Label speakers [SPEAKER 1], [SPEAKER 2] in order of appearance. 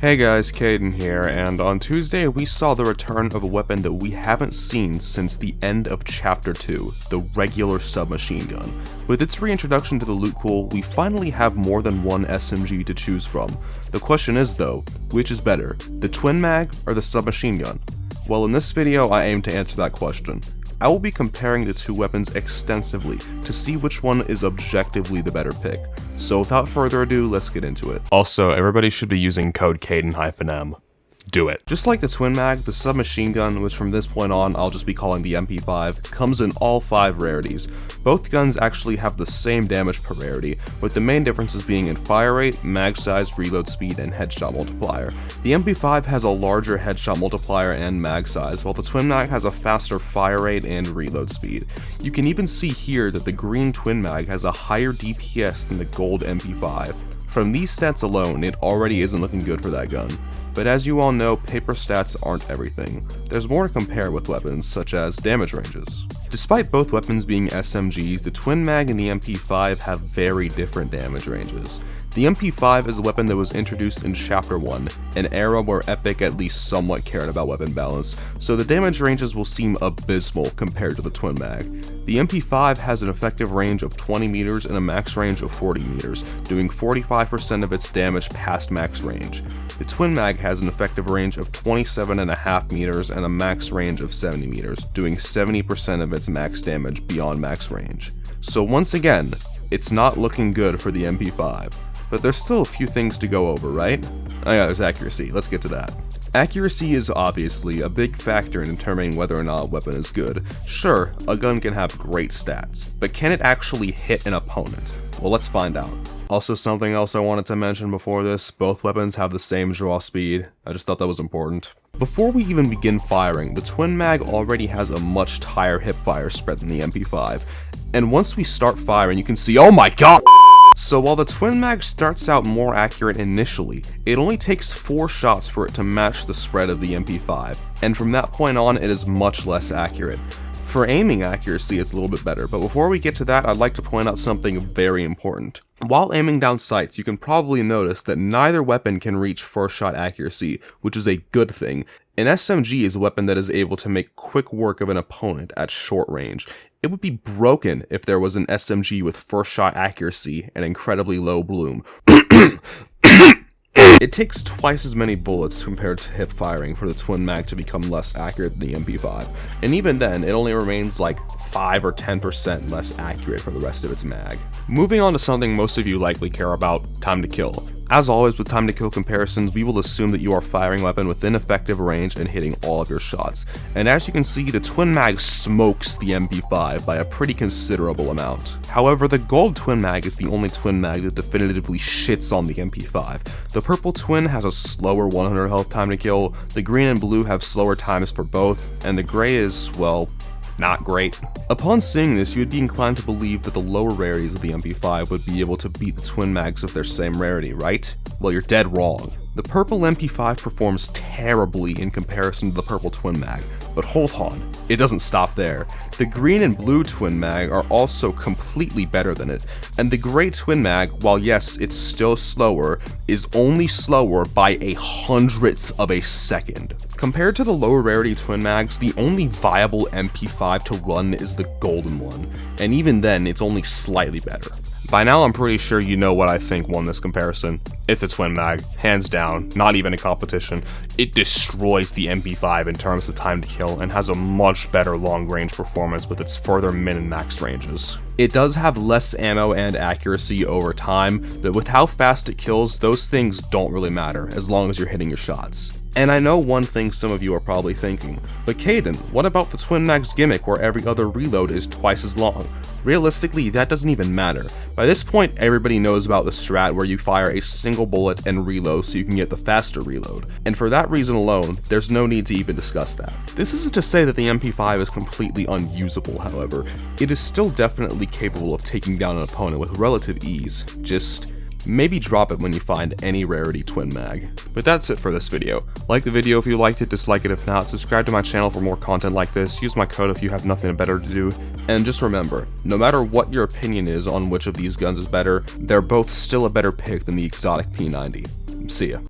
[SPEAKER 1] Hey guys, Cadin here, and on Tuesday we saw the return of a weapon that we haven't seen since the end of Chapter 2, the regular submachine gun. With its reintroduction to the loot pool, we finally have more than one SMG to choose from. The question is though, which is better, the Twin Mag or the submachine gun? Well, in this video I aim to answer that question. I will be comparing the two weapons extensively to see which one is objectively the better pick. So without further ado, let's get into it. Also, everybody should be using code Cadin-M. Do it. Just like the Twin Mag, the submachine gun, which from this point on I'll just be calling the MP5, comes in all 5 rarities. Both guns actually have the same damage per rarity, with the main differences being in fire rate, mag size, reload speed, and headshot multiplier. The MP5 has a larger headshot multiplier and mag size, while the Twin Mag has a faster fire rate and reload speed. You can even see here that the green Twin Mag has a higher DPS than the gold MP5. From these stats alone, it already isn't looking good for that gun. But as you all know, paper stats aren't everything. There's more to compare with weapons, such as damage ranges. Despite both weapons being SMGs, the Twin Mag and the MP5 have very different damage ranges. The MP5 is a weapon that was introduced in Chapter 1, an era where Epic at least somewhat cared about weapon balance, so the damage ranges will seem abysmal compared to the Twin Mag. The MP5 has an effective range of 20 meters and a max range of 40 meters, doing 45% of its damage past max range. The Twin Mag has an effective range of 27.5 meters and a max range of 70 meters, doing 70% of its max damage beyond max range. So once again, it's not looking good for the MP5. But there's still a few things to go over, right? Oh yeah, there's accuracy. Let's get to that. Accuracy is obviously a big factor in determining whether or not a weapon is good. Sure, a gun can have great stats, but can it actually hit an opponent? Well, let's find out. Also, something else I wanted to mention before this, both weapons have the same draw speed. I just thought that was important. Before we even begin firing, the Twin Mag already has a much higher hipfire spread than the MP5. And once we start firing, you can see, oh my god! So while the Twin Mag starts out more accurate initially, it only takes 4 shots for it to match the spread of the MP5, and from that point on it is much less accurate. For aiming accuracy it's a little bit better, but before we get to that I'd like to point out something very important. While aiming down sights, you can probably notice that neither weapon can reach first shot accuracy, which is a good thing. An SMG is a weapon that is able to make quick work of an opponent at short range. It would be broken if there was an SMG with first shot accuracy and incredibly low bloom. It takes twice as many bullets compared to hip firing for the Twin Mag to become less accurate than the MP5, and even then it only remains like 5 or 10% less accurate for the rest of its mag. Moving on to something most of you likely care about, time to kill. As always with time to kill comparisons, we will assume that you are firing a weapon within effective range and hitting all of your shots. And as you can see, the Twin Mag smokes the MP5 by a pretty considerable amount. However, the gold Twin Mag is the only Twin Mag that definitively shits on the MP5. The purple Twin has a slower 100 health time to kill, the green and blue have slower times for both, and the gray is, well, not great. Upon seeing this, you would be inclined to believe that the lower rarities of the MP5 would be able to beat the Twin Mags of their same rarity, right? Well, you're dead wrong. The purple MP5 performs terribly in comparison to the purple Twin Mag, but hold on, it doesn't stop there. The green and blue Twin Mag are also completely better than it, and the gray Twin Mag, while yes, it's still slower, is only slower by 1/100th of a second. Compared to the lower rarity Twin Mags, the only viable MP5 to run is the golden one, and even then, it's only slightly better. By now I'm pretty sure you know what I think won this comparison. It's the Twin Mag, hands down, not even a competition. It destroys the MP5 in terms of time to kill and has a much better long range performance with its further min and max ranges. It does have less ammo and accuracy over time, but with how fast it kills, those things don't really matter as long as you're hitting your shots. And I know one thing some of you are probably thinking, but Cadin, what about the Twin Mag's gimmick where every other reload is twice as long? Realistically, that doesn't even matter. By this point, everybody knows about the strat where you fire a single bullet and reload so you can get the faster reload, and for that reason alone, there's no need to even discuss that. This isn't to say that the MP5 is completely unusable, however. It is still definitely capable of taking down an opponent with relative ease, just maybe drop it when you find any rarity Twin Mag. But that's it for this video. Like the video if you liked it, dislike it if not, subscribe to my channel for more content like this, use my code if you have nothing better to do, and just remember, no matter what your opinion is on which of these guns is better, they're both still a better pick than the exotic P90. See ya.